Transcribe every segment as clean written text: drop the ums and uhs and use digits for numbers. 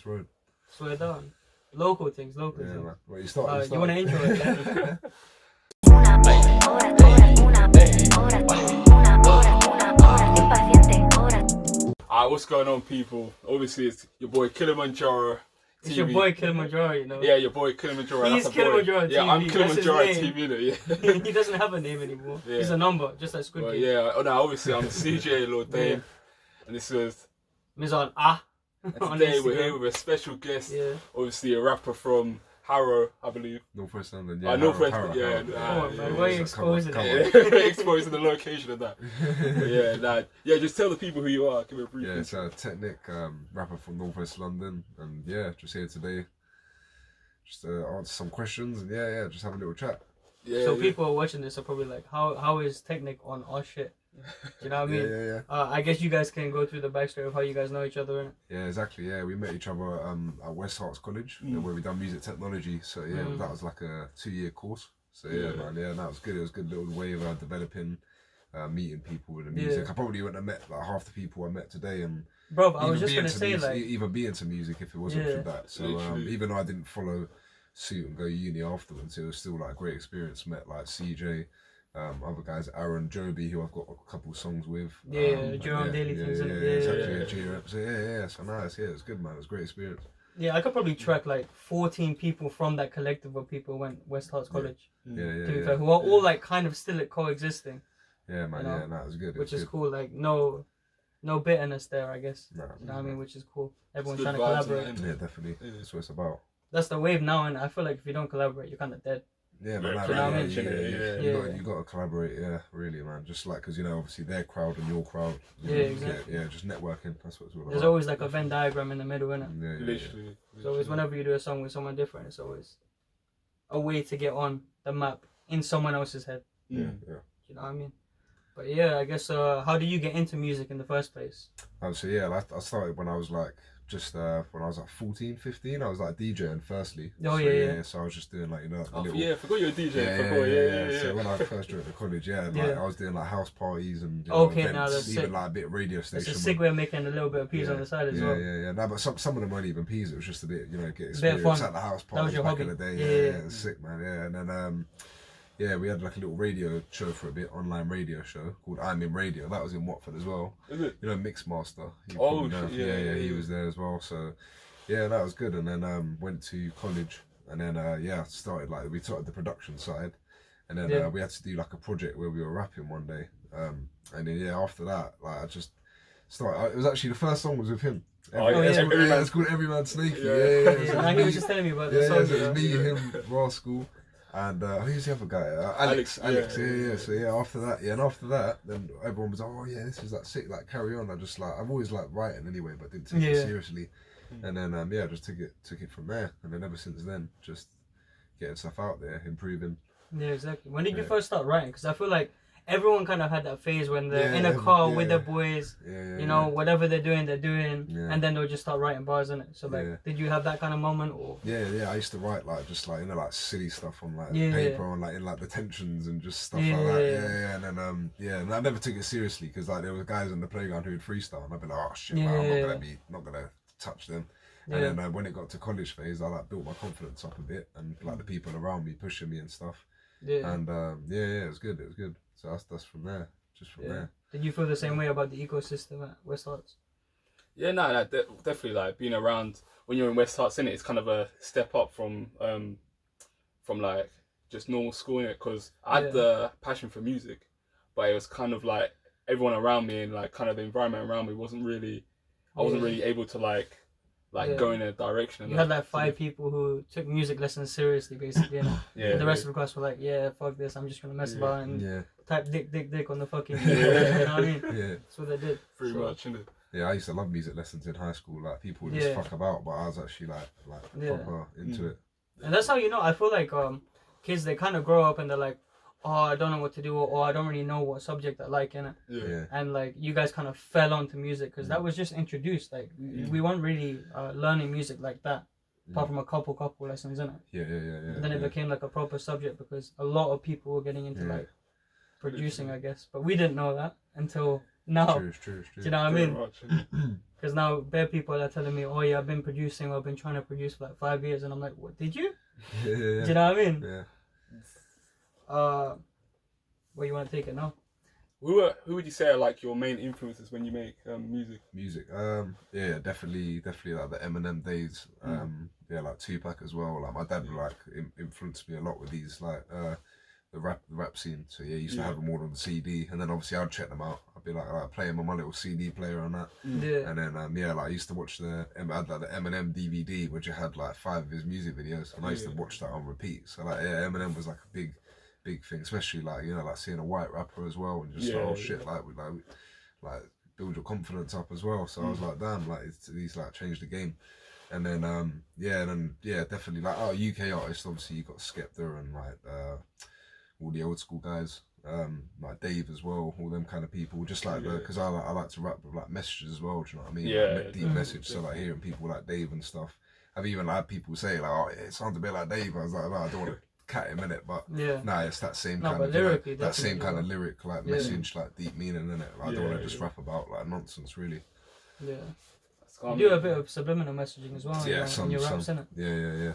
West Road. Swear down. Local things. Man. Well, you start. You want to intro it? Alright, what's going on, people? Obviously, it's your boy Kilimanjaro. It's TV. your boy Kilimanjaro, you know. Yeah, your boy Kilimanjaro. He's Kilimanjaro TV. Yeah, I'm Kilimanjaro That's his TV. Yeah. He doesn't have a name anymore. Yeah. He's a number, just like Squid Well, Game. yeah. Oh no, obviously I'm CJ Lord Dave, and this is. Mizan And today we're here with a special guest. Yeah. Obviously, a rapper from Harrow, I believe. Northwest London. Yeah. Northwest. Harrow. Yeah. Come on, man. Why are you exposing come it? on. Exposing the location of that. Yeah. Just tell the people who you are. Give me a brief. Yeah, it's Teknik, rapper from Northwest London, and yeah, just here today, just to answer some questions and yeah, just have a little chat. Yeah. So people are watching this are probably like, how is Teknik on our shit? Do you know what I mean? Yeah. I guess you guys can go through the backstory of how you guys know each other, innit? Yeah, exactly. Yeah, we met each other at West Harts College, where we done music technology. So yeah, that was like a 2-year course. So yeah, man, that was good. It was a good little way of developing, meeting people with the music. Yeah. I probably wouldn't have met like half the people I met today, and Bro, I was just gonna say music, like, even be into music if it wasn't for that. So even though I didn't follow suit and go uni afterwards, it was still like a great experience. Met like CJ. Other guys, Aaron, Joby, who I've got a couple songs with. Jerome Daily things, isn't it? Exactly. So yeah, so nice. Yeah, it was good, man. It was a great experience. Yeah, I could probably track like 14 people from that collective of people who went West Harts College. Yeah. To be fair, who are all like kind of still coexisting. Yeah, man. You know? Yeah, no, it was good. Which is cool. Like no bitterness there, I guess. Nah, you know what I mean? Which is cool. Everyone's It's trying good to vibes, collaborate. Yeah, definitely. That's what it's about. That's the wave now, and I feel like if you don't collaborate, you're kind of dead. Yeah, man. You got to collaborate. Yeah, really, man. Just like, because obviously their crowd and your crowd. Exactly. Yeah, just networking. That's what it's all about. There's always like a Venn diagram in the middle, innit? Yeah. Literally. So always whenever you do a song with someone different, it's always a way to get on the map in someone else's head. Yeah. You know what I mean? But yeah, I guess how do you get into music in the first place? So yeah, I started when I was like when I was like 14, 15, I was like DJing firstly. Oh, so, so I was just doing like the little... Yeah, I forgot you were DJ. Yeah. So when I first joined the college, I was doing like house parties and events, now that's even sick. like a bit of radio station. It's a sick way of making a little bit of peas on the side as well. Yeah. No, but some of them weren't even peas. It was just a bit, get experience bit of fun. at the house That was parties your back hobby. in the day. Yeah. It was sick, man. Yeah, and then we had like a little radio show for a bit, online radio show called I'm in Radio. That was in Watford as well. Is it? Mixmaster. He was there as well. So yeah, that was good. And then went to college, and then started we started the production side, and then we had to do like a project where we were rapping one day. And then after that, I just started. It was actually the first song was with him. It's called Every Man Snakey. Yeah. He was just telling me about the song. So it was me, him, Rascal. And who's the other guy? Alex. Yeah. So after that, then everyone was like, oh yeah, this is like sick, like carry on. I've always liked writing anyway, but didn't take it seriously. And then just took it from there. And then ever since then, just getting stuff out there, improving. Yeah, exactly. When did you first start writing? Because I feel like everyone kind of had that phase when they're in a car with their boys, whatever they're doing, and then they'll just start writing bars in it. So did you have that kind of moment? Or Yeah. I used to write like silly stuff on paper, on in detentions and just stuff like that. And then and I never took it seriously because there were guys in the playground who would freestyle, and I'd be like, oh shit, man, I'm not gonna touch them. And then when it got to college phase, I built my confidence up a bit, and the people around me pushing me and stuff. And it was good. So that's from there, just from there. Did you feel the same way about the ecosystem at West Harts? Yeah, no, definitely. Being around when you're in West Harts, innit, it's kind of a step up from just normal school, innit? Because I had the passion for music, but it was kind of everyone around me and kind of the environment around me wasn't really able to go in a direction. You had 5 people who took music lessons seriously, basically, and the rest of the class were like, yeah, fuck this, I'm just gonna mess about and type dick on the fucking you know what I mean? That's what they did. Pretty much, innit? Yeah, I used to love music lessons in high school. People would just fuck about, but I was actually proper into it. And that's how I feel like kids, they kind of grow up and they're like, oh, I don't know what to do, or I don't really know what subject I like in it. Yeah. And you guys kind of fell onto music because that was just introduced. We weren't really learning music like that, apart from a couple lessons in it. Yeah. And then it became a proper subject because a lot of people were getting into producing, I guess. But we didn't know that until now. True. Do you know what I mean? Because now bare people are telling me, oh yeah, I've been producing, or I've been trying to produce for like 5 years, and I'm like, what, did you? Yeah. Do you know what I mean? Yeah. Where you want to take it now? Who would you say are like your main influences when you make music? Yeah, definitely like the Eminem days. Yeah, like Tupac as well. Like my dad like influenced me a lot with these like the rap scene. So yeah, he used to have them all on the CD, and then obviously I'd check them out. I'd be like playing on my little CD player on that. Yeah. And then yeah, like I used to watch the Eminem DVD, which had like 5 of his music videos, and I used to watch that on repeat. So like yeah, Eminem was like a big thing, especially like, you know, like seeing a white rapper as well, and just shit, like build your confidence up as well. So I was like, damn, like these like changed the game. And then definitely like UK artists, obviously you got Skepta and like all the old school guys, like Dave as well, all them kind of people, just like because I like to rap with like messages as well, do you know what I mean? Yeah, like, deep message. So like hearing people like Dave and stuff, I've even had people say like, oh, it sounds a bit like Dave. I was like, no, I don't want to cat him in it, but nah, it's that same kind of lyrically, that same kind of lyric, like message, like deep meaning in it. Like, I don't want to just rap about like nonsense, really. Yeah. You do a bit of subliminal messaging as well. Yeah, in your raps, innit? Yeah.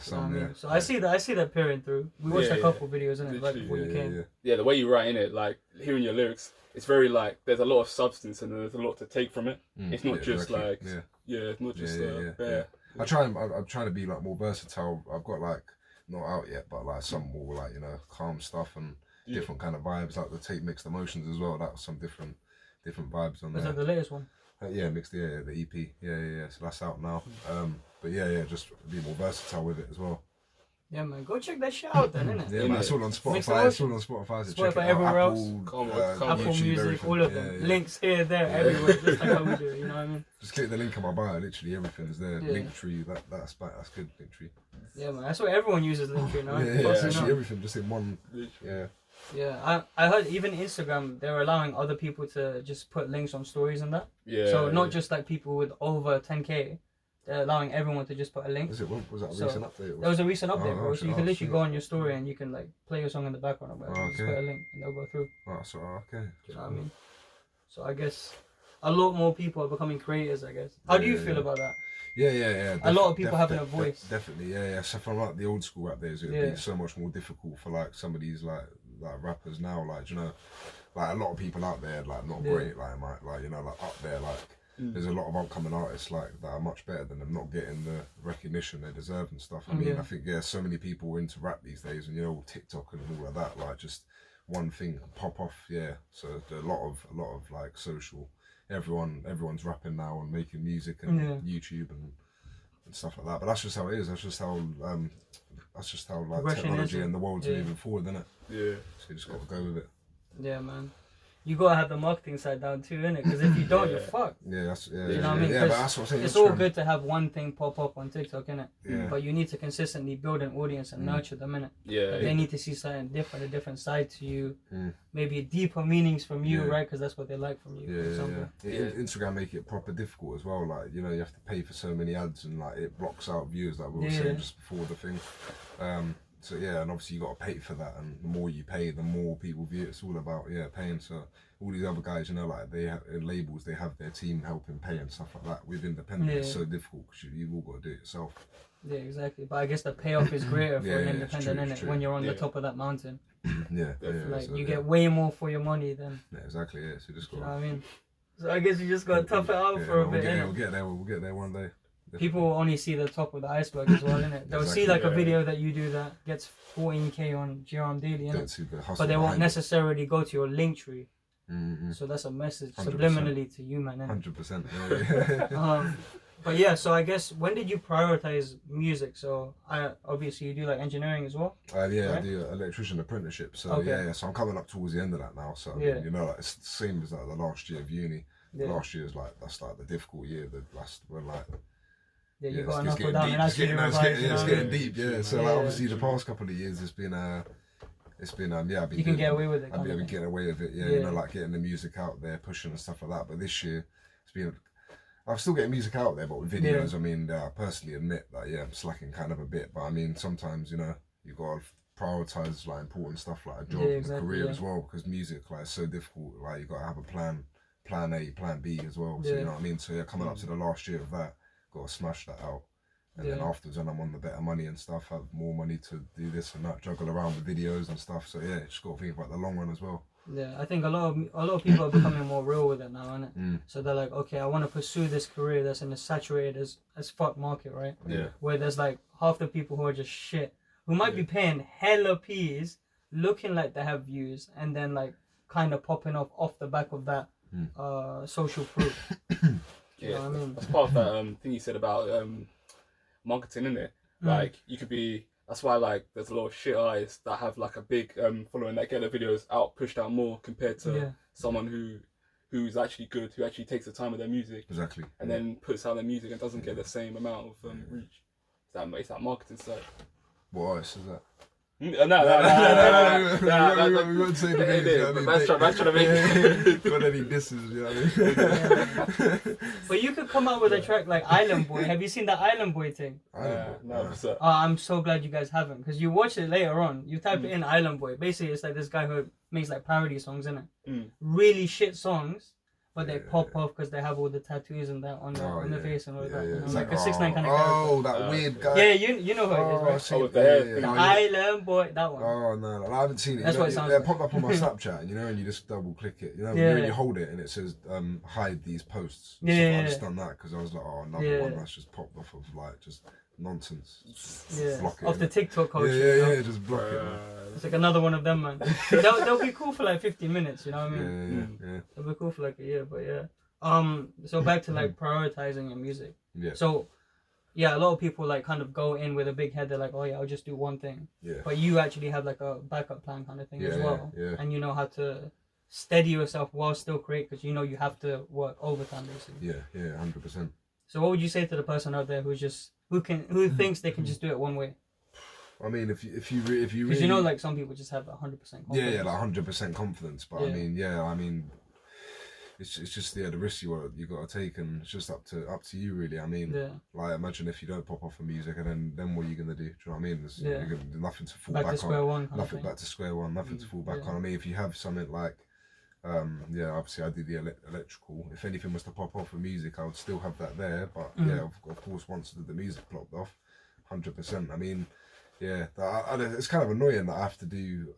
So I see that peering through. We watched a couple videos in it right before you came. Yeah, the way you write in it, like hearing your lyrics, it's very like there's a lot of substance and there's a lot to take from it. It's not just like it's not just bare. I'm trying to be like more versatile. I've got like not out yet, but like some more like, you know, calm stuff and different kind of vibes, like the Take Mixed Emotions as well. That was some different vibes on there. Was that the latest one? Yeah, mixed, the EP. Yeah. So that's out now. But yeah, just be more versatile with it as well. Yeah, man, go check that shit out then, innit? Yeah, man, it's all on Spotify. It's all on Spotify. So check it out. Everywhere Apple, Apple YouTube, Music, everything. all of them. Links here, there, everywhere, just like how we do it, you know what I mean? Just click the link in my bio, literally everything's there. Linktree, that's good, Linktree. Yeah, man, that's what everyone uses Linktree now. Actually everything, just in one. Yeah, I heard even Instagram, they're allowing other people to just put links on stories and that. Yeah. So not just like people with over 10k, they're allowing everyone to just put a link. Was that a recent update? There was a recent update, bro. So you can literally go on your story and you can like play your song in the background or whatever. Just put a link and they'll go through. Oh, so okay. You know what I mean? So I guess a lot more people are becoming creators, I guess. How do you feel about that? Yeah. A lot of people having a voice. Definitely, yeah. So from like the old school rap days, it would be so much more difficult for like some of these like rappers now, like, you know, like a lot of people out there like not great, like you know, like up there, like there's a lot of upcoming artists like that are much better than them, not getting the recognition they deserve and stuff. I mean, I think so many people into rap these days, and you know, TikTok and all of that, like just one thing can pop off. So a lot of like social, everyone's rapping now and making music and YouTube and stuff like that. But that's just how it is. That's just how like technology and the world's moving forward, isn't it? Yeah. So you just got to go with it. Yeah, man. You gotta have the marketing side down too, innit? Because if you don't, you're fucked. Yeah, that's you know what I mean? Yeah, but that's what I'm saying. It's all good to have one thing pop up on TikTok, innit? Yeah. But you need to consistently build an audience and nurture them, innit? Yeah. They need to see something different, a different side to you, maybe deeper meanings from you, right? Because that's what they like from you. For example. Instagram make it proper difficult as well. Like, you know, you have to pay for so many ads and like it blocks out views, like we were saying just before the thing. So yeah, and obviously you got to pay for that, and the more you pay, the more people view it. It's all about paying. So all these other guys, you know, like they have labels, they have their team helping pay and stuff like that. With independent, it's so difficult because you've all got to do it yourself. Yeah, exactly. But I guess the payoff is greater for an independent, innit? When you're on the top of that mountain. Like so, you get way more for your money then. Yeah, exactly. Yeah, so just got. You know what I mean? So I guess you just got to tough it out for a bit. We'll get there one day. Definitely. People will only see the top of the iceberg as well, innit? They'll see like a video that you do that gets 14k on GRM Daily, innit? But they won't necessarily go to your Linktree. So that's a message 100%. Subliminally to you, man. 100%. But yeah, so I guess when did you prioritize music? So obviously you do like engineering as well. Right? I do electrician apprenticeship. So so I'm coming up towards the end of that now. So you know, like, it's the same as like the last year of uni. Last year is like that's like the difficult year. The last when like. Yeah, you got to knuckle down and actually revise. It's getting deep, So like, obviously the past couple of years it's been I've been you can get away with it. I've been getting away with it, you know, like getting the music out there, pushing and stuff like that. But this year it's been, I'm still getting music out there, but with videos, I mean, I personally admit that I'm slacking kind of a bit. But I mean, sometimes, you know, you got to prioritize like important stuff like a job and a career as well, because music like is so difficult. Like you got to have a plan plan A, plan B as well. So you know what I mean. So yeah, coming up to the last year of that, got to smash that out. And then afterwards, when I'm on the better money and stuff, have more money to do this and that, juggle around with videos and stuff. So yeah, just got to think about the long run as well. Yeah, I think a lot of people are becoming more real with it now, innit? So they're like, okay, I want to pursue this career that's in a saturated as fuck market, right? Yeah. Where there's like half the people who are just shit, who might be paying hella P's, looking like they have views, and then like kind of popping off the back of that social proof. You know what I mean? That's part of that thing you said about marketing, isn't it? Like you could be. That's why like there's a lot of shit artists that have like a big following that get their videos pushed out more compared to someone who's actually good, who actually takes the time with their music. Exactly. And then puts out their music and doesn't get the same amount of reach. It's that marketing side. What artist is that? No. We won't say the names. That's trying to make it. Got any disses, you know what I mean? But you could come out with a track like Island Boy. Have you seen the Island Boy thing? No. I'm so glad you guys haven't, because you watch it later on. You type it in Island Boy. Basically, it's like this guy who makes like parody songs, innit? Really shit songs, but they pop off because they have all the tattoos and that on their face and all that. You know, It's like a 6ix9ine kind of character. character. That weird guy. Yeah, you know who it is, right? With the hair. Island Boy, that one. Oh no, I haven't seen it. That's what it sounds They like. pop up on my Snapchat, you know, and you just double click it. You know, you hold it and it says hide these posts. So I just done that because I was like, oh, another one that's just popped off of like just nonsense. Block it, off the TikTok culture. Yeah, just block it. Man. It's like another one of them, man. they'll be cool for like 15 minutes, you know what I mean? Yeah. They'll be cool for like a year, but yeah. So back to like prioritizing your music. Yeah. So yeah, a lot of people like kind of go in with a big head. They're like, oh yeah, I'll just do one thing. Yeah. But you actually have like a backup plan kind of thing as well. Yeah. And you know how to steady yourself while still create, because you know you have to work overtime basically. Yeah, 100%. So what would you say to the person out there who thinks they can just do it one way? I mean, if you really, because you know, like some people just have 100% confidence. Yeah, like 100% confidence. But I mean, it's just the risk you got to take, and it's just up to you really. I mean, like imagine if you don't pop off for music, and then what are you gonna do? Do you know what I mean? You're gonna do nothing to fall back to square on. one. Nothing back to square one. Nothing to fall back on. I mean, if you have something like, obviously I did the electrical. If anything was to pop off for music, I would still have that there. But of course, once the music popped off, 100%. I mean. Yeah, it's kind of annoying that I have to do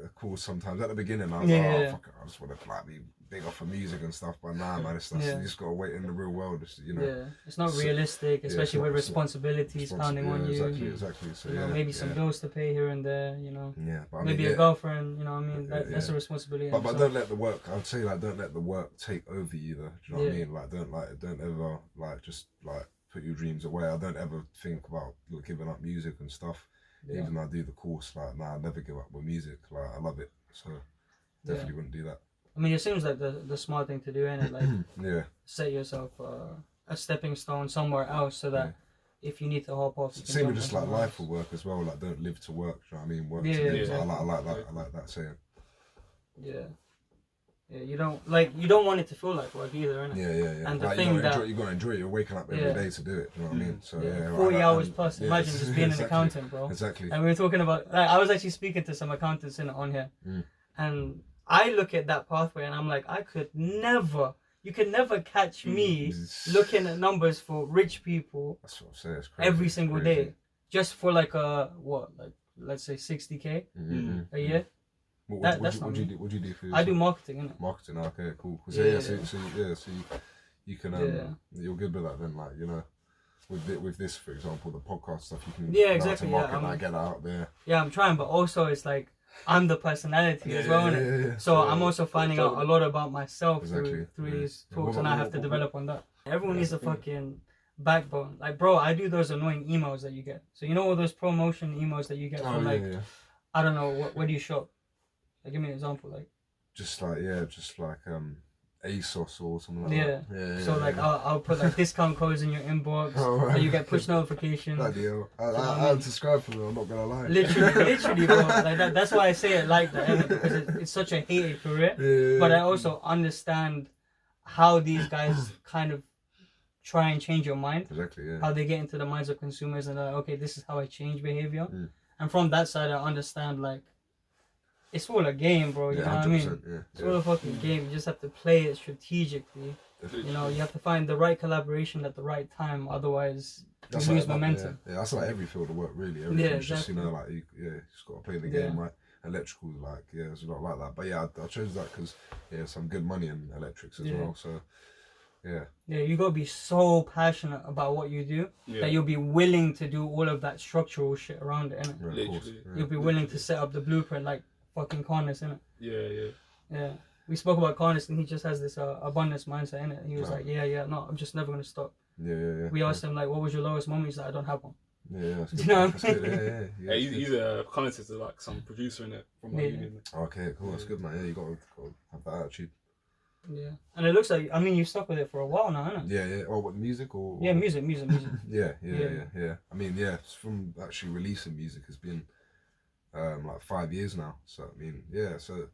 a course sometimes. At the beginning, I was like, oh, fuck it, I just want to like be big off for music and stuff. But nah, man, you just got to wait in the real world, you know. Yeah, it's not realistic, especially with responsibilities pounding on you. Exactly. So, you know, maybe some bills to pay here and there, you know. Yeah, but I maybe mean, a girlfriend, you know what I mean? That's a responsibility. But don't let the work, I would say, like, don't let the work take over you, though. Do you know what I mean? Don't ever, just put your dreams away. I don't ever think about giving up music and stuff. Even though I do the course, I never give up with music. Like, I love it, so definitely wouldn't do that. I mean, it seems like the smart thing to do, ain't it? Like, set yourself a stepping stone somewhere else, so that if you need to hop off, same with just like life or work as well. Like, don't live to work. Do you know what I mean? Work to live. I like that saying. Yeah. Yeah, you don't want it to feel like work either, innit? Yeah. And the thing you gotta enjoy it. You're waking up every day to do it. Do you know what I mean? So 40 hours plus. Imagine just being an accountant, bro. Exactly. And we were talking about. Like, I was actually speaking to some accountants on here, and I look at that pathway and I'm like, you could never catch me looking at numbers for rich people. That's what I'm saying. It's crazy. Every single day, just for like let's say 60K a year. What do you do for yourself? I do marketing, innit? Marketing, okay, cool. So you can you're good with that then, like, you know, with this, for example, the podcast stuff, you can exactly, market and get that out there. Yeah, I'm trying, but also it's like I'm the personality as well, innit? So I'm also finding out a lot about myself through these talks, and I have to develop on that. Everyone needs a fucking backbone. Like, bro, I do those annoying emails that you get. So you know all those promotion emails that you get from I don't know, where do you shop? Like, give me an example, like. Just like ASOS or something like that. Yeah. So like I'll put like discount codes in your inbox, and you get push notifications. Bloody hell. I unsubscribe from them, I'm not gonna lie. Literally, bro. Like that's why I say it like that, innit? Because it's such a hated career. Yeah. But I also understand how these guys kind of try and change your mind. Exactly, yeah. How they get into the minds of consumers and they're like, okay, this is how I change behavior. And from that side, I understand, like, it's all a game, bro. You know what I mean? Yeah, it's all a fucking game. You just have to play it strategically. Definitely. You know, you have to find the right collaboration at the right time. Otherwise, you lose momentum. Yeah, that's like every field of work, really. Everything's just, exactly. you know, like, you just got to play the game, right? Electrical, like, it's a lot like that. But yeah, I chose that because, some good money in electrics as well. So, yeah, you got to be so passionate about what you do that you'll be willing to do all of that structural shit around it, innit? Right, of course. You'll be willing to set up the blueprint like fucking Carnus, innit? Yeah. We spoke about Carnus and he just has this abundance mindset, innit? He was like, no, I'm just never going to stop. Yeah. We asked him, like, what was your lowest moment? He's like, I don't have one. Yeah, that's good. You know? That's good. Yeah. He's a commentator, like some producer in it from my union. Okay, cool. That's good, man. Yeah, you got to have that attitude. Yeah, and it looks like, I mean, you've stuck with it for a while now, innit? Yeah. Oh, what, music or? Yeah, music. Yeah. I mean, it's from actually releasing music has been like 5 years now. So I mean, so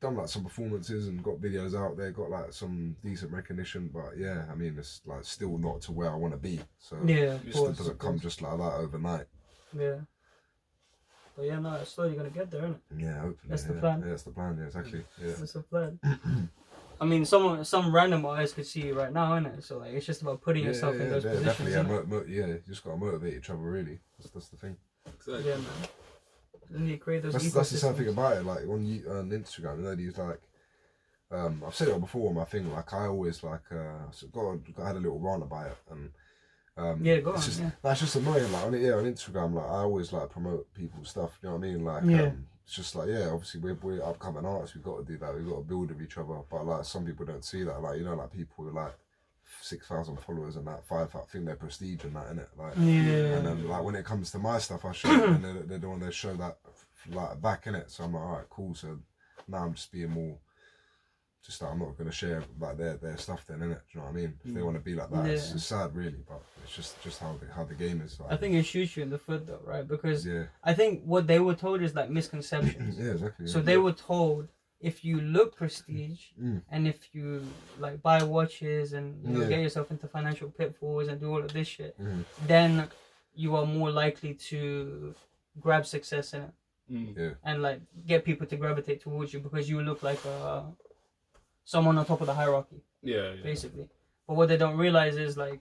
done like some performances and got videos out there, got like some decent recognition, but I mean, it's like still not to where I want to be. So it doesn't come just like that overnight. Yeah. But it's slowly gonna get there, isn't it? Yeah, hopefully. That's the plan. Yeah, that's the plan. Yeah, exactly. Yeah. That's the plan. I mean, some random artist could see you right now, innit? So like, it's just about putting yourself in those positions. Definitely. You just gotta motivate each other, really. That's the thing. Exactly. Yeah, man. You need to create those. That's the sad thing about it. Like on Instagram, you know, these like, I've said it before on my thing. Like I always like, I had a little rant about it, and. That's just annoying. Like on Instagram, like I always like promote people's stuff. You know what I mean? Like it's just like obviously we're upcoming artists. We've got to do that. We've got to build with each other. But like some people don't see that. Like like people with like 6,000 followers and that 5,000 think they're prestige and that, innit? Like and then like when it comes to my stuff, I show them and they're the one that show that like back, innit? So I'm like, alright, cool. So now I'm just being more. Just that I'm not going to share like their stuff then, innit? Do you know what I mean? If they want to be like that, it's sad really, but it's just how the game is. Like. I think it shoots you in the foot though, right? Because I think what they were told is like misconceptions. Exactly. So they were told if you look prestige and if you like buy watches and get yourself into financial pitfalls and do all of this shit, then you are more likely to grab success in it and like get people to gravitate towards you because you look like someone on top of the hierarchy. Basically. But what they don't realize is like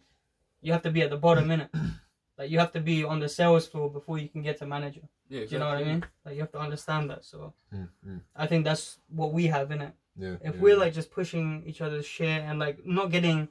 you have to be at the bottom, innit? Like you have to be on the sales floor before you can get to manager. Yeah, exactly. Do you know what I mean? Like you have to understand that. So I think that's what we have, innit? If we're like just pushing each other's shit and like not getting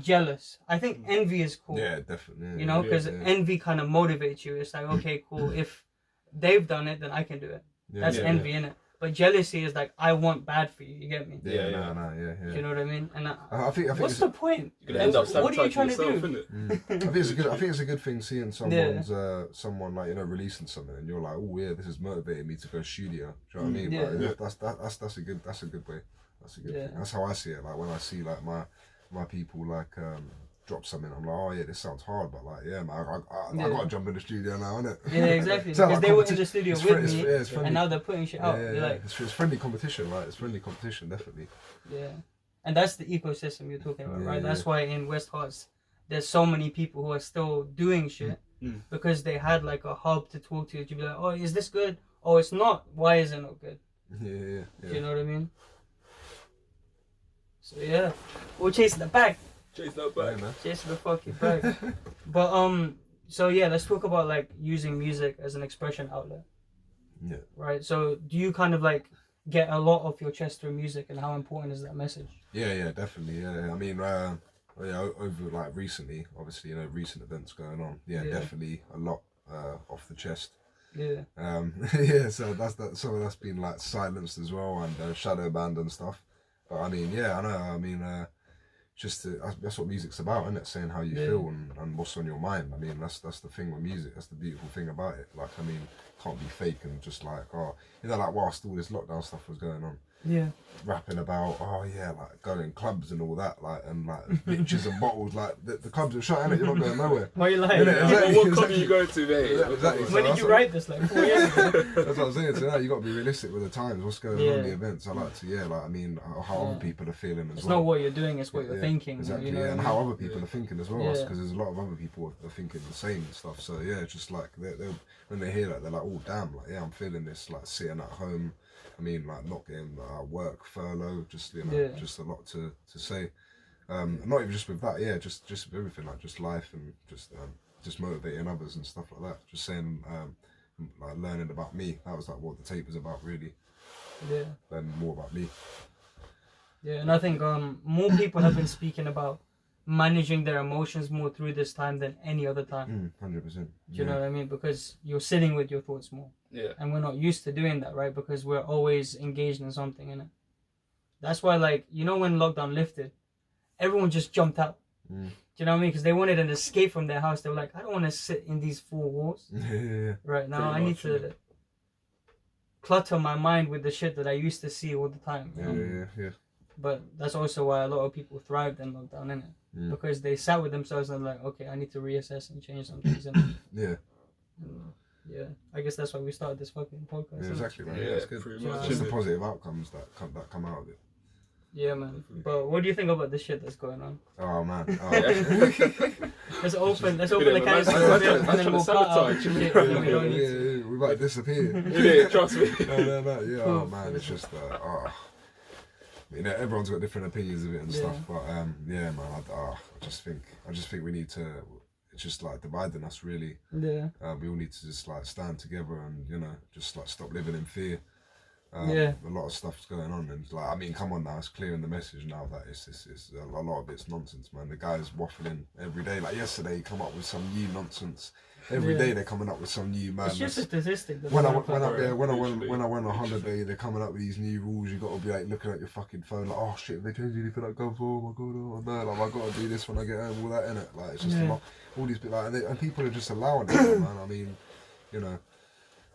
jealous, I think envy is cool. Yeah, definitely. You know, because envy kind of motivates you. It's like, okay, cool. If they've done it, then I can do it. That's envy, innit? But jealousy is like, I want bad for you. You get me? Yeah. Do you know what I mean? And I think what's the point? You're gonna end up what are you trying to do? I think it's a good thing seeing someone's someone like releasing something and you're like, oh yeah, this has motivated me to go studio. Do you know what I mean? Like, that's a good way. That's a good thing. That's how I see it. Like when I see like my people like drop something, I'm like, oh yeah, this sounds hard, but like man, I gotta jump in the studio now, innit? Yeah, exactly. Because like they were in the studio with me, and now they're putting shit out. Like, it's friendly competition, right? It's friendly competition, definitely. Yeah, and that's the ecosystem you're talking about, right? That's why in West Hearts, there's so many people who are still doing shit because they had like a hub to talk to be like, oh, is this good? Oh, it's not. Why is it not good? Yeah. Do you know what I mean? So we're chasing the bag. Chase that bag, man. Chase the fucking bag. But so let's talk about like using music as an expression outlet. Yeah. Right. So do you kind of like get a lot of your chest through music, and how important is that message? Yeah, definitely. Yeah, I mean, over like recently, obviously, recent events going on. Yeah, definitely a lot off the chest. Yeah. So some of that's been like silenced as well and shadow banned and stuff. But I mean, I know. I mean, that's what music's about, isn't it? Saying how you feel and what's on your mind. I mean, that's the thing with music. That's the beautiful thing about it. Like, I mean, can't be fake and just like, like whilst all this lockdown stuff was going on, rapping about like going clubs and all that, like, and like bitches and bottles, like the clubs are shut, innit? You're not going nowhere. Why are you lying? Exactly, what club are you going to, mate? Yeah, exactly. When did you write this? Like 4 years ago? That's what I'm saying. So now you got to be realistic with the times. What's going on in the events? I like to, like, I mean, how other people are feeling as well. It's not what you're doing; it's what you're thinking. Exactly. You know, and how other people are thinking as well. Yeah. Because there's a lot of other people are thinking the same and stuff. So yeah, it's just like they when they hear that, they're like, oh damn, like I'm feeling this, like sitting at home. I mean, like not getting work, furlough, just just a lot to say. Not even just with that, just with everything, like just life and just motivating others and stuff like that. Just saying, like learning about me. That was like what the tape was about, really. Yeah. Learning more about me. Yeah, and I think more people have been speaking about managing their emotions more through this time than any other time. 100%. Do you know what I mean? Because you're sitting with your thoughts more. Yeah. And we're not used to doing that, right? Because we're always engaged in something, innit? That's why, like, you know, when lockdown lifted, everyone just jumped out. Do you know what I mean? Because they wanted an escape from their house. They were like, I don't want to sit in these four walls. Right now, I need to clutter my mind with the shit that I used to see all the time. You know? Yeah. But that's also why a lot of people thrived in lockdown, innit? Because they sat with themselves and like, okay, I need to reassess and change some things. Yeah, I guess that's why we started this fucking podcast. Yeah, exactly, man. Yeah, it's good. It's just the positive outcomes that come out of it. Yeah, man. But what do you think about the shit that's going on? Oh man. Let's open the can of and then we'll cut out shit that we don't need to. We might disappear. Yeah, trust me. No. Yeah. Oh man, it's just you know, everyone's got different opinions of it and stuff, but yeah, man. I just think we need to. It's just like dividing us, really. Yeah. We all need to just like stand together and, you know, just like stop living in fear. A lot of stuff's going on, and like, I mean, come on now, it's clear in the message now that it's a lot of it's nonsense, man. The guy's waffling every day. Like yesterday, he come up with some new nonsense. Every day they're coming up with some new madness. It's just a statistic. When I went on holiday, they're coming up with these new rules. You got to be like looking at your fucking phone, like, oh shit, if they change anything, like, go, oh my god, oh no, like I got to do this when I get home, all that in it. Like it's just a lot, all these bit like, and people are just allowing it, man. I mean, you know,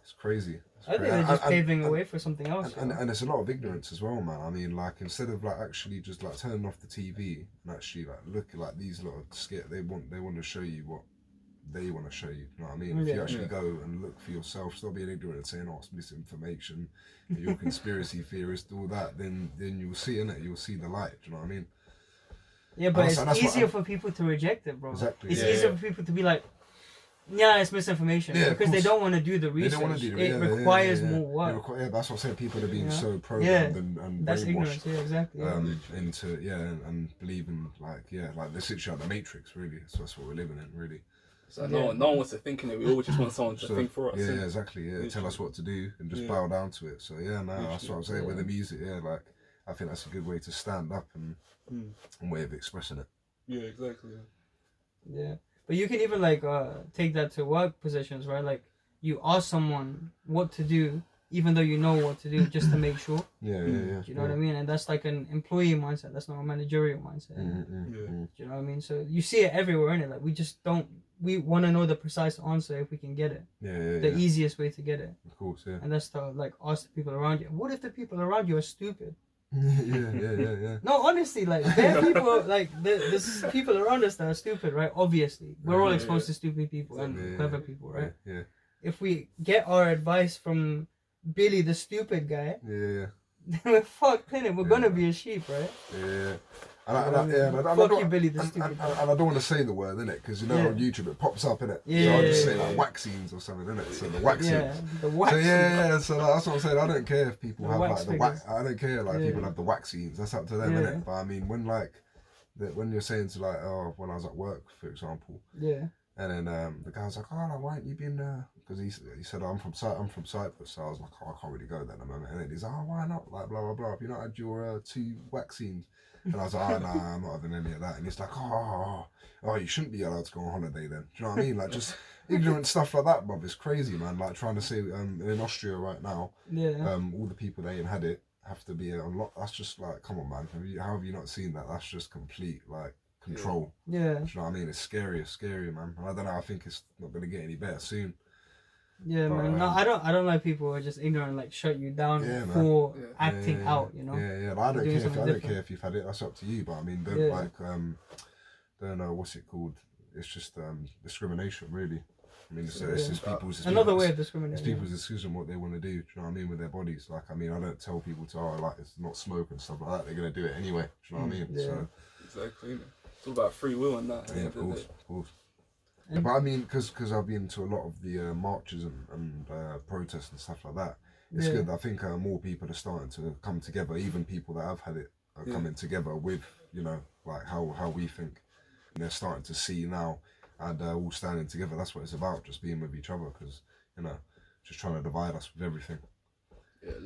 it's crazy. I think they're just paving the way for something else. And it's a lot of ignorance as well, man. I mean, like, instead of like actually just like turning off the TV and actually like look at like these lot of skit, they want to show you what they want to show you. You know what I mean? If you actually go and look for yourself, stop being ignorant and saying, "Oh, it's misinformation," you're a conspiracy theorist, all that. Then you'll see in it. You'll see the light. Do you know what I mean? Yeah, but it's easier for people to reject it, bro. Exactly. It's easier for people to be like, yeah, it's misinformation, because they don't want to do the research. They don't want to do it requires more work. That's what I'm saying. People are being so programmed and that's brainwashed. Ignorance. Yeah, exactly. Into and believing like they're situated like the Matrix. Really, that's what we're living in. Really. So no one wants to think in it. We all just want someone to think for us. Yeah, exactly. Yeah, tell us what to do and just bow down to it. So that's what I'm saying with the music. Yeah, like I think that's a good way to stand up and way of expressing it. Yeah, exactly. Yeah. But you can even like take that to work positions, right? Like you ask someone what to do, even though you know what to do, just to make sure. Yeah. Do you know what I mean? And that's like an employee mindset. That's not a managerial mindset. Do you know what I mean? So you see it everywhere, innit? Like we want to know the precise answer if we can get it. The easiest way to get it. Of course, yeah. And that's to like ask the people around you. What if the people around you are stupid? Yeah. No, honestly, like there are people like there's people around us that are stupid, right? Obviously, we're all exposed to stupid people and clever people, right? Yeah. If we get our advice from Billy, the stupid guy, then we're fucked, innit? We're gonna be a sheep, right? Yeah. Fuck you, Billy, the stupid guy. And I don't want to say the word, innit? Because you know on YouTube it pops up, innit? Yeah. So I just say like vaccines or something, innit? So the vaccines. Yeah, the vaccines. So that's what I'm saying. I don't care if people have like the wax. I don't care like people have the vaccines. That's up to them, innit? But I mean, when you're saying to like, oh, when I was at work, for example. Yeah. And then the guy was like, oh, no, why ain't you been there? Because he said, oh, I'm from Cyprus. So I was like, oh, I can't really go there at the moment. And then he's like, oh, why not? Like, blah, blah, blah. Have you not had your 2 vaccines? And I was like, oh, no, I'm not having any of that. And he's like, oh, you shouldn't be allowed to go on holiday then. Do you know what I mean? Like, just ignorant stuff like that, bruv. It's crazy, man. Like, trying to say, in Austria right now, all the people that ain't had it have to be on lock. That's just like, come on, man. How have you not seen that? That's just complete, like, control. Yeah. Do you know what I mean? It's scary, man. And I don't know, I think it's not going to get any better soon. Yeah, but, man. No, I don't like people who are just ignorant, like shut you down for acting out. You know. Yeah. Like, I don't care if you've had it. That's up to you. But I mean, don't don't know what's it called. It's just discrimination, really. I mean, it's just people's another way of discriminating. It's people's decision what they want to do. Do you know what I mean with their bodies? Like, I mean, I don't tell people to like it's not smoke and stuff like that. They're gonna do it anyway. Do you know what I mean? Yeah. So exactly. It's all about free will and that. Yeah, of course. Yeah, but I mean, because I've been to a lot of the marches and protests and stuff like that. It's good. I think more people are starting to come together. Even people that have had it are coming together with like how we think. And they're starting to see now, and all standing together. That's what it's about, just being with each other, because just trying to divide us with everything.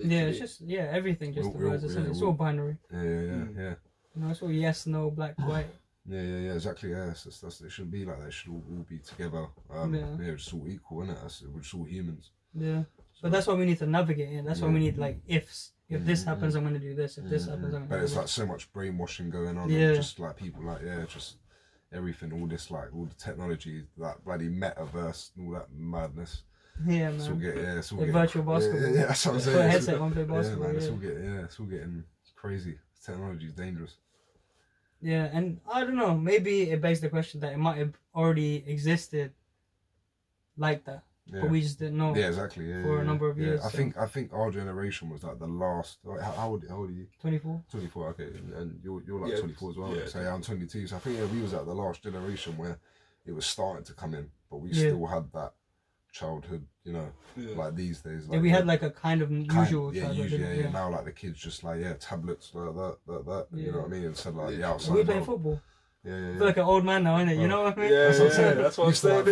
Yeah, it's just everything just divides us. It's all binary. Yeah. It's all yes, no, black, white. Yeah, exactly. Yeah, it shouldn't be like that. It should all be together. It's all equal, isn't it? We're just all humans. Yeah, but that's why we need to navigate in. That's why we need like ifs. If this happens, I'm gonna do this. If this happens, I'm gonna. But it's like so much brainwashing going on. Yeah. Just like people just. Everything, all this, like all the technology, that bloody metaverse, and all that madness. Yeah, man. It's all virtual basketball. Yeah, that's what I'm saying. Put a headset on, play basketball. Yeah, man, it's all getting crazy. Technology is dangerous. Yeah, and I don't know. Maybe it begs the question that it might have already existed like that, but we just didn't know. Yeah, exactly. Yeah, for a number of years. I think our generation was like the last. How old are you? 24. 24. Okay, and you're like 24 as well. Yeah, so I'm 22. So I think we was at the last generation where it was starting to come in, but we still had that childhood. Like these days. Like, we had like a kind of usual childhood. Yeah. Now like the kids just like tablets like that. You know what I mean? Instead like the outside. We playing football. Yeah. I feel like an old man now, innit? You know what I mean? Yeah, that's what I'm saying.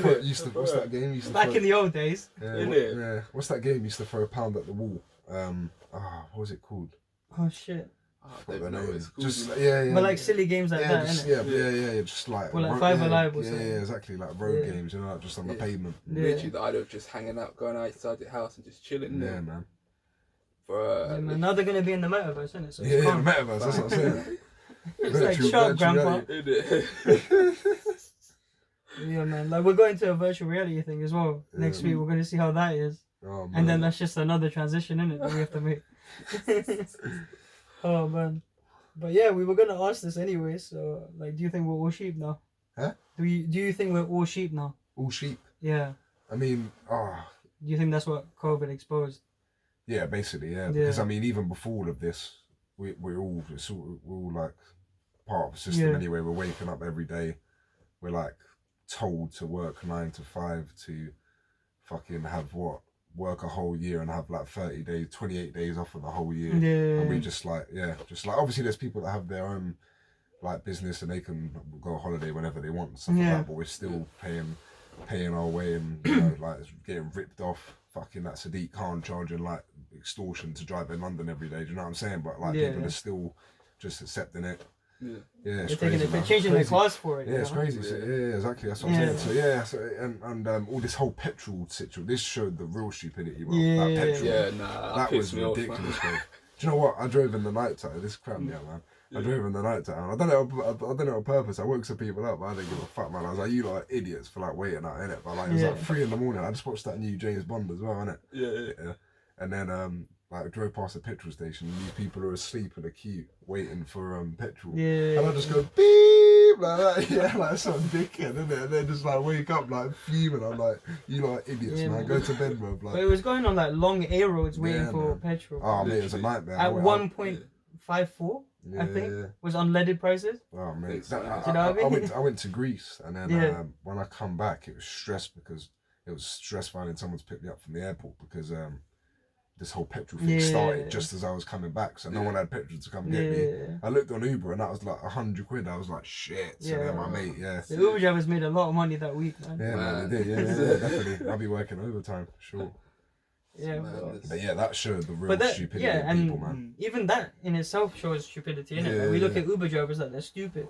What's that game? Back in the old days. Yeah. What's that game? Used to throw a pound at the wall. What was it called? Oh shit. But like silly games like that, innit? Yeah. Just like. Well, like Five Alive or something. Yeah, exactly. Like road games, like just on the pavement. Literally, the idea of just hanging out, going outside the house and just chilling there. Yeah, man. Now they're gonna be in the metaverse, innit? So the metaverse. That's what I'm saying. It's like sharp, grandpa. Yeah, man. Like we're going to a virtual reality thing as well next week. We're going to see how that is, and then that's just another transition, isn't it? That we have to make. Oh man, but yeah, we were going to ask this anyway. So, like, do you think we're all sheep now? Huh? Do you think we're all sheep now? All sheep. Yeah. I mean, Do you think that's what COVID exposed? Yeah, basically, yeah. Because I mean, even before all of this, we're all like part of the system anyway. We're waking up every day. We're like told to work 9 to 5 to fucking have work a whole year and have like 30 days, 28 days off of the whole year. Yeah. And we just like obviously there's people that have their own like business and they can go on holiday whenever they want and stuff like that, but we're still paying our way and like getting ripped off. Fucking that Sadiq Khan charging like extortion to drive in London every day. Do you know what I'm saying? But like people are still just accepting it. Yeah, it's crazy. They're changing their class for it. Yeah, it's crazy. So, exactly. That's what I'm saying. So and all this whole petrol situation. This showed the real stupidity. Bro. That petrol. That was ridiculous, bro. Do you know what? I drove in the night time. This crap me out, man. I drove in the night time. I don't know on purpose. I woke some people up, but I didn't give a fuck, man. I was like, you lot are idiots for like waiting out, innit? But like, it was like 3 a.m. I just watched that new James Bond as well, innit? Yeah. And then like drove past a petrol station and these people are asleep in a queue waiting for petrol. Yeah. And I just go beep like that, like some dickhead, innit? And then just like wake up like fuming. I'm like, you lot are idiots, man. Go to bed, bro. Like, but it was going on like long A roads waiting for petrol. Oh man, it was a nightmare. At 1.54, I think, was unleaded prices. Oh man, I went to Greece and then when I come back, it was stressed because it was stress finding someone to pick me up from the airport because this whole petrol thing started just as I was coming back, so no one had petrol to come get me. I looked on Uber and that was like 100 quid. I was like, shit. So then my mate, the Uber drivers made a lot of money that week, man. Yeah, man, they did. Yeah, definitely. I'll be working overtime, sure. Yeah, but yeah, that showed the real stupidity of people, man. Even that in itself shows stupidity, innit? Like, we look at Uber drivers like they're stupid.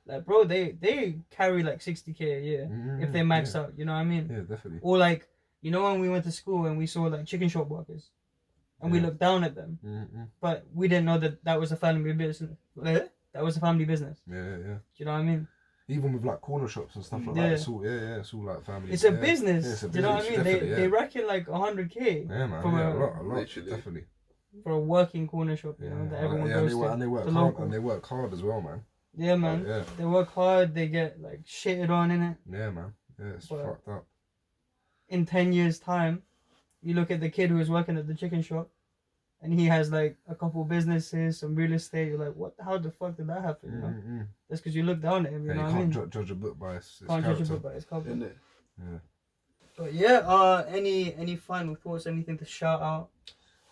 Like, bro, they carry like 60k a year if they max out. You know what I mean? Yeah, definitely. Or like, you know, when we went to school and we saw like chicken shop workers, and we looked down at them, but we didn't know that was a family business. That was a family business. Yeah. Do you know what I mean? even with like corner shops and stuff like that, it's all it's all like family. It's a business. Yeah, it's a do you know what I mean? They reckon like 100K. Yeah, man. From a lot, definitely. For a working corner shop, you know, that everyone goes to. And they work hard, and they work hard as well, man. Yeah, man. They work hard. They get like shitted on in it. Yeah, man. Yeah, it's fucked up. In 10 years' time, you look at the kid who was working at the chicken shop, and he has like a couple businesses, some real estate. You're like, what? How the fuck did that happen? You know, that's because you look down at him. You know what I mean? Can't judge a book by its can't character. judge a book by its cover. Yeah. But yeah, any final thoughts? Anything to shout out?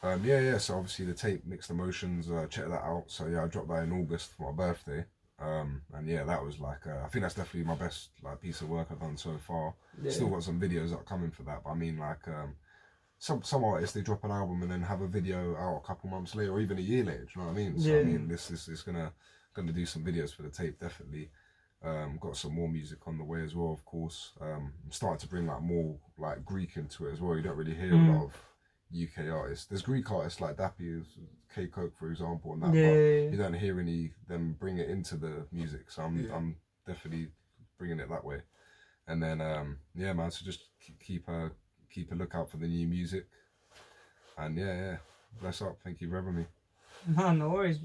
So obviously the tape Mixed Emotions, check that out. So yeah, I dropped that in August for my birthday. And yeah, that was like I think that's definitely my best like piece of work I've done so far. Still got some videos that are coming for that, but I mean like some artists, they drop an album and then have a video out a couple months later or even a year later, do you know what I mean? So I mean this is gonna do some videos for the tape, definitely. Got some more music on the way as well, of course. I'm starting to bring like more like Greek into it as well. You don't really hear a lot of UK artists. There's Greek artists like Dappy, K Coke for example, and that, but you don't hear any them bring it into the music. So I'm definitely bringing it that way. And then yeah, man. So just keep a lookout for the new music. And yeah, bless up. Thank you for having me. No worries.